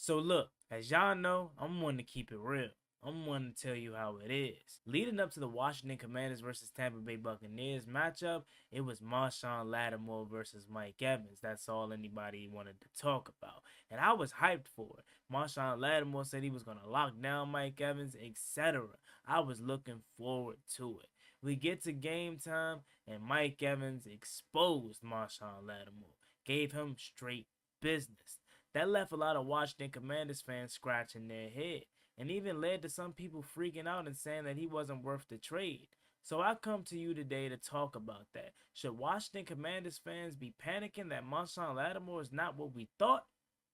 So look, as y'all know, I'm one to keep it real. I'm one to tell you how it is. Leading up to the Washington Commanders versus Tampa Bay Buccaneers matchup, it was Marshon Lattimore versus Mike Evans. That's all anybody wanted to talk about. And I was hyped for it. Marshon Lattimore said he was going to lock down Mike Evans, etc. I was looking forward to it. We get to game time, and Mike Evans exposed Marshon Lattimore. Gave him straight business. That left a lot of Washington Commanders fans scratching their head, and even led to some people freaking out and saying that he wasn't worth the trade. So I come to you today to talk about that. Should Washington Commanders fans be panicking that Marshon Lattimore is not what we thought?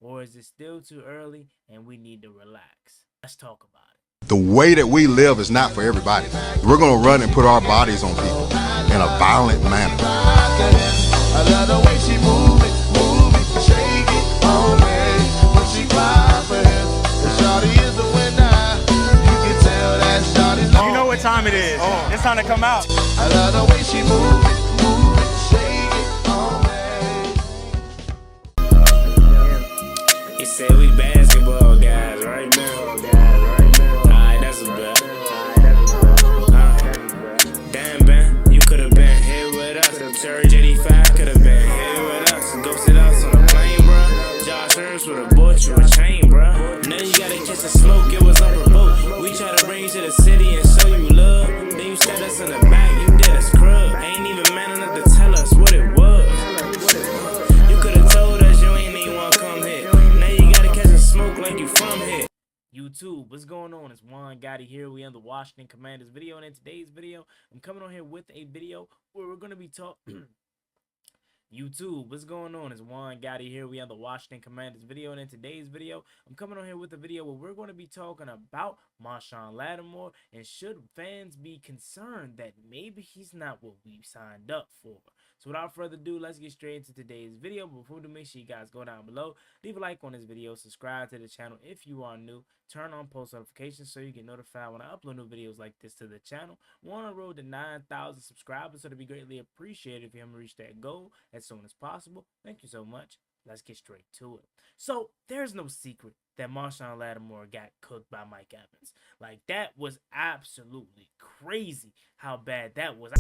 Or is it still too early and we need to relax? Let's talk about it. The way that we live is not for everybody. We're going to run and put our bodies on people in a violent manner. I love the way she move it, shake it on me. When she cry for him, the shawty is the winner. You can tell that shawty's You know what time it is. It's time to come out. I love the way she move it, shake it on me. He said we basketball guys right now. Alright, that's a bet. Damn, Ben, you could have been here with us. Surge 85 could have been here with us. Ghosted us on the plane, bruh. Josh Hearns would have bought you a chain, bruh. Now you gotta catch the smoke, it was unprovoked. We try to bring you to the city and show you love. Then you stabbed us in the back, you did a scrub. Ain't even man enough to tell us what it was. You could have told us you ain't even want to come here. Now you gotta catch the smoke like you from here. YouTube, what's going on? It's Juan Gotti here. We on the Washington Commanders video, and in today's video, I'm coming on here with a video where we're gonna be talking. YouTube, what's going on? It's Juan Gotti here. We on the Washington Commanders video, and in today's video, I'm coming on here with a video where we're going to be talking about Marshon Lattimore, and should fans be concerned that maybe he's not what we signed up for. So without further ado, let's get straight into today's video. But before we do, make sure you guys go down below, leave a like on this video, subscribe to the channel if you are new, turn on post notifications so you get notified when I upload new videos like this to the channel. We're on the road to 9,000 subscribers, so it'd be greatly appreciated if you haven't reached that goal as soon as possible. Thank you so much. Let's get straight to it. So there's no secret that Marshon Lattimore got cooked by Mike Evans. Like, that was absolutely crazy how bad that was.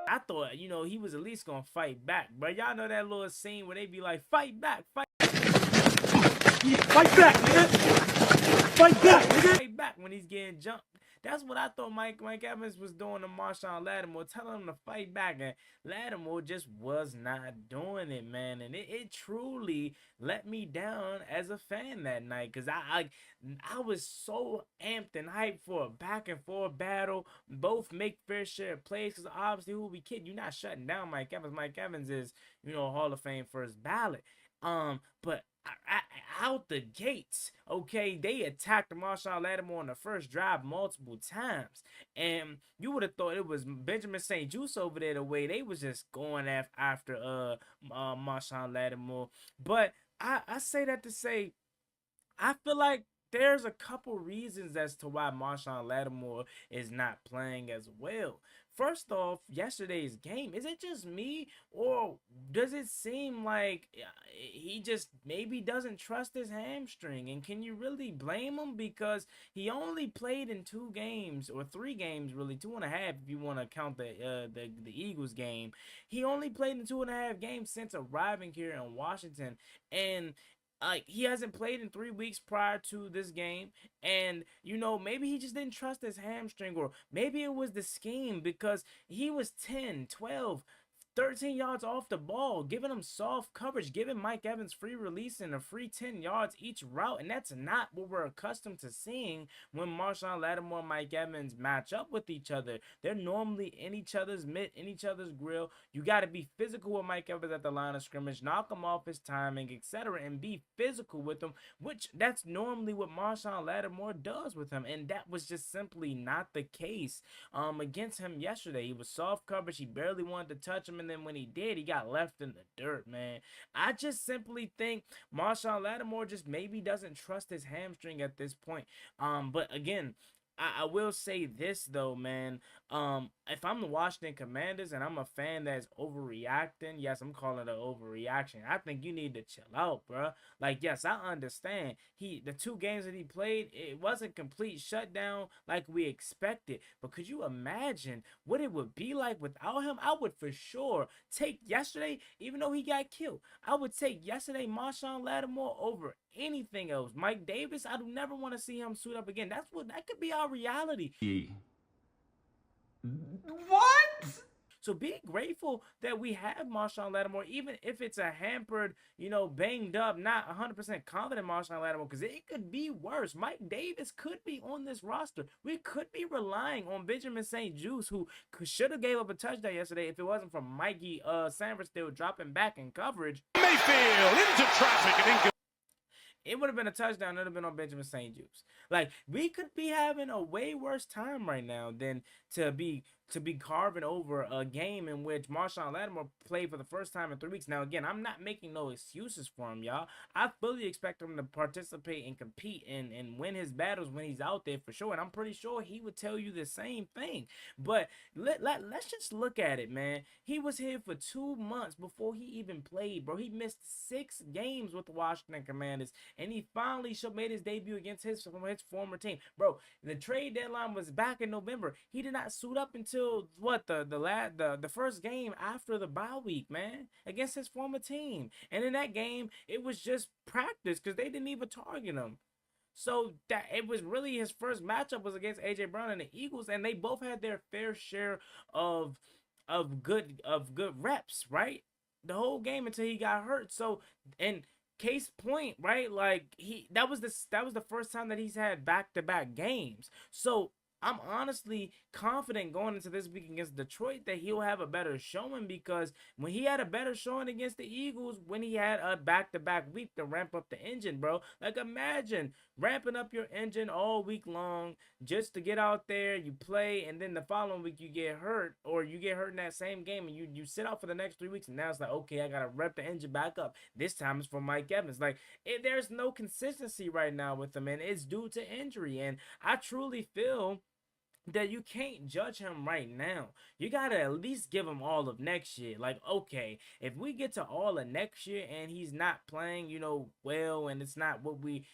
I thought, you know, he was at least gonna fight back, but y'all know that little scene where they be like, fight back, fight back, nigga. Fight back, nigga. Fight back when he's getting jumped. That's what I thought Mike Evans was doing to Marshon Lattimore, telling him to fight back, and Lattimore just was not doing it, man. And it truly let me down as a fan that night, because I was so amped and hyped for a back and forth battle. Both make fair share of plays, because obviously, who we kidding? You're not shutting down Mike Evans. Mike Evans is, you know, Hall of Fame first ballot. But out the gates, okay, they attacked Marshon Lattimore on the first drive multiple times, and you would have thought it was Benjamin St. Juice over there the way they was just going after Marshon Lattimore. But I say that to say, I feel like there's a couple reasons as to why Marshon Lattimore is not playing as well. First off, yesterday's game, is it just me, or does it seem like he just maybe doesn't trust his hamstring? And can you really blame him? Because he only played in 2 games, or 3 games really, 2.5 if you want to count the Eagles game. He only played in 2.5 games since arriving here in Washington, and he hasn't played in 3 weeks prior to this game, and you know, maybe he just didn't trust his hamstring, or maybe it was the scheme, because he was 10, 12, 13 yards off the ball, giving him soft coverage, giving Mike Evans free release and a free 10 yards each route. And that's not what we're accustomed to seeing when Marshon Lattimore and Mike Evans match up with each other. They're normally in each other's mitt, in each other's grill. You got to be physical with Mike Evans at the line of scrimmage, knock him off his timing, etc., and be physical with him, which that's normally what Marshon Lattimore does with him. And that was just simply not the case against him yesterday. He was soft coverage. He barely wanted to touch him. And then when he did, he got left in the dirt, man. I just simply think Marshon Lattimore just maybe doesn't trust his hamstring at this point. But again, I will say this though, man. If I'm the Washington Commanders and I'm a fan that's overreacting, yes, I'm calling it an overreaction. I think you need to chill out, bro. Like, yes, I understand. The 2 games that he played, it wasn't complete shutdown like we expected. But could you imagine what it would be like without him? I would for sure take yesterday, even though he got killed. I would take yesterday Marshon Lattimore over anything else. Mike Davis, I do never want to see him suit up again. That could be our reality. What? So be grateful that we have Marshon Lattimore, even if it's a hampered, banged up, not 100% confident Marshon Lattimore, because it could be worse. Mike Davis could be on this roster. We could be relying on Benjamin St-Juste, who should have gave up a touchdown yesterday if it wasn't for Mikey Sanford still dropping back in coverage. Mayfield into traffic and It would have been a touchdown. It would have been on Benjamin St-Juste. Like, we could be having a way worse time right now than to be carving over a game in which Marshon Lattimore played for the first time in 3 weeks. Now, again, I'm not making no excuses for him, y'all. I fully expect him to participate and compete and win his battles when he's out there for sure. And I'm pretty sure he would tell you the same thing. But let's just look at it, man. He was here for 2 months before he even played, bro. He missed 6 games with the Washington Commanders. And he finally made his debut against his former team. Bro, the trade deadline was back in November. He did not suit up until what, the first game after the bye week, man, against his former team. And in that game, it was just practice because they didn't even target him. So that it was really his first matchup was against AJ Brown and the Eagles, and they both had their fair share of good reps, right? The whole game until he got hurt. So, and case point, right? Like that was the first time that he's had back-to-back games. So I'm honestly confident going into this week against Detroit that he'll have a better showing, because when he had a better showing against the Eagles, when he had a back-to-back week to ramp up the engine, bro. Like, imagine ramping up your engine all week long just to get out there, you play, and then the following week you get hurt, or you get hurt in that same game, and you sit out for the next 3 weeks, and now it's like, okay, I got to rep the engine back up. This time it's for Mike Evans. Like, there's no consistency right now with him, and it's due to injury, and I truly feel that you can't judge him right now. You gotta at least give him all of next year. Like, okay, if we get to all of next year and he's not playing, well, and it's not what we,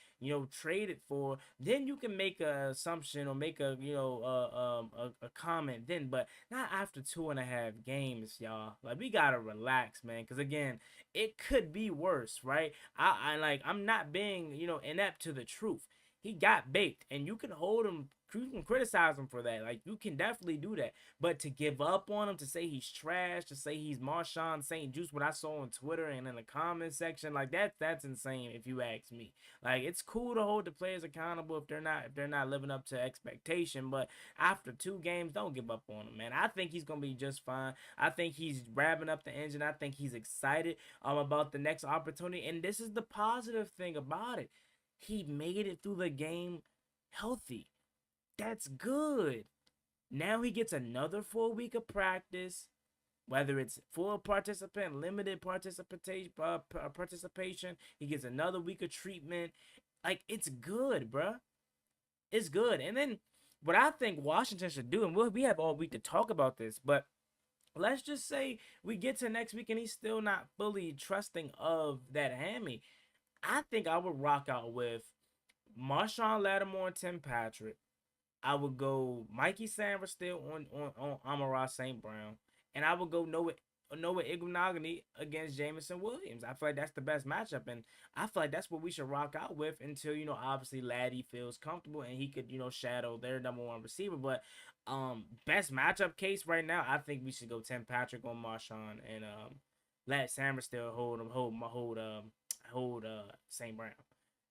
traded for, then you can make a assumption or make a, a comment then, but not after 2.5 games, y'all. Like, we gotta relax, man, because again, it could be worse, right? I'm not being, inept to the truth. He got baked, and you can hold him, you can criticize him for that. Like, you can definitely do that. But to give up on him, to say he's trash, to say he's Marshon St-Juste, what I saw on Twitter and in the comment section, like that's insane if you ask me. Like, it's cool to hold the players accountable if they're not living up to expectation, but after 2 games, don't give up on him, man. I think he's gonna be just fine. I think he's revving up the engine. I think he's excited about the next opportunity. And this is the positive thing about it. He made it through the game healthy. That's good. Now he gets another full week of practice, whether it's full participant, limited participation. He gets another week of treatment. Like, it's good, bruh. It's good. And then what I think Washington should do, and we have all week to talk about this, but let's just say we get to next week and he's still not fully trusting of that hammy. I think I would rock out with Marshon Lattimore and Tim Patrick. I would go Mikey Sanford still on Amon-Ra St. Brown. And I would go Noah Igbenogany against Jamison Williams. I feel like that's the best matchup, and I feel like that's what we should rock out with until, you know, obviously Laddie feels comfortable and he could, you know, shadow their number one receiver. But best matchup case right now, I think we should go Tim Patrick on Marshon and let Sammer still hold St. Brown.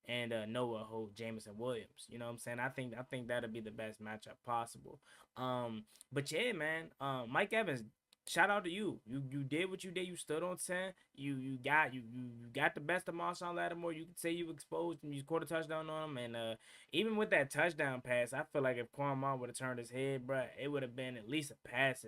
And Noah hold Jamison Williams. You know what I'm saying? I think that'll be the best matchup possible. But yeah, man. Mike Evans, shout out to you. You did what you did. You stood on 10. You got the best of Marshon Lattimore. You could say you exposed him. You scored a touchdown on him. And even with that touchdown pass, I feel like if Quan would have turned his head, bro, it would have been at least a pass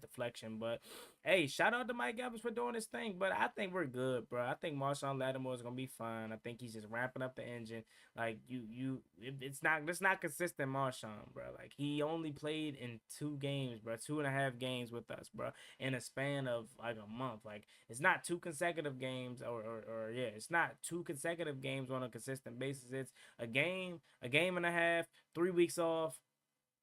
deflection. But hey, shout out to Mike Evans for doing his thing. But I think we're good, bro. I think Marshon Lattimore is gonna be fine. I think he's just ramping up the engine. Like it's not consistent Marshon, bro. Like he only played in 2 games, bro, 2.5 games with us, bro, in a span of like a month. Like it's not 2 consecutive games, or yeah, it's not 2 consecutive games on a consistent basis. It's a game and a half, 3 weeks off,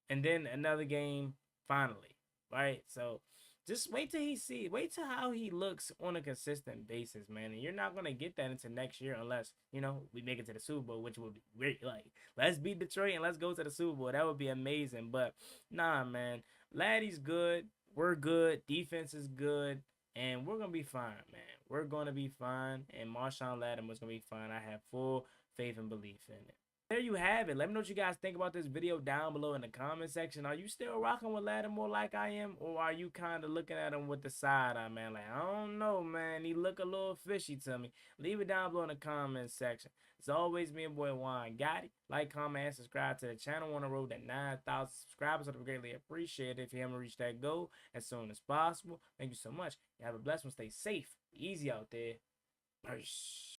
and then another game finally, right? So just wait till how he looks on a consistent basis, man. And you're not gonna get that into next year unless, you know, we make it to the Super Bowl, which would be great. Like, let's beat Detroit and let's go to the Super Bowl. That would be amazing. But nah, man. Laddie's good. We're good. Defense is good. And we're gonna be fine, man. We're gonna be fine. And Marshon Lattimore's gonna be fine. I have full faith and belief in it. There you have it. Let me know what you guys think about this video down below in the comment section. Are you still rocking with Lattimore like I am? Or are you kind of looking at him with the side eye, man? Like, I don't know, man. He look a little fishy to me. Leave it down below in the comment section. It's always me and boy Juan Gotti. Like, comment, and subscribe to the channel on the road to 9,000 subscribers. I'd greatly appreciate it if you haven't reached that goal as soon as possible. Thank you so much. You have a blessed one. Stay safe. Easy out there. Peace.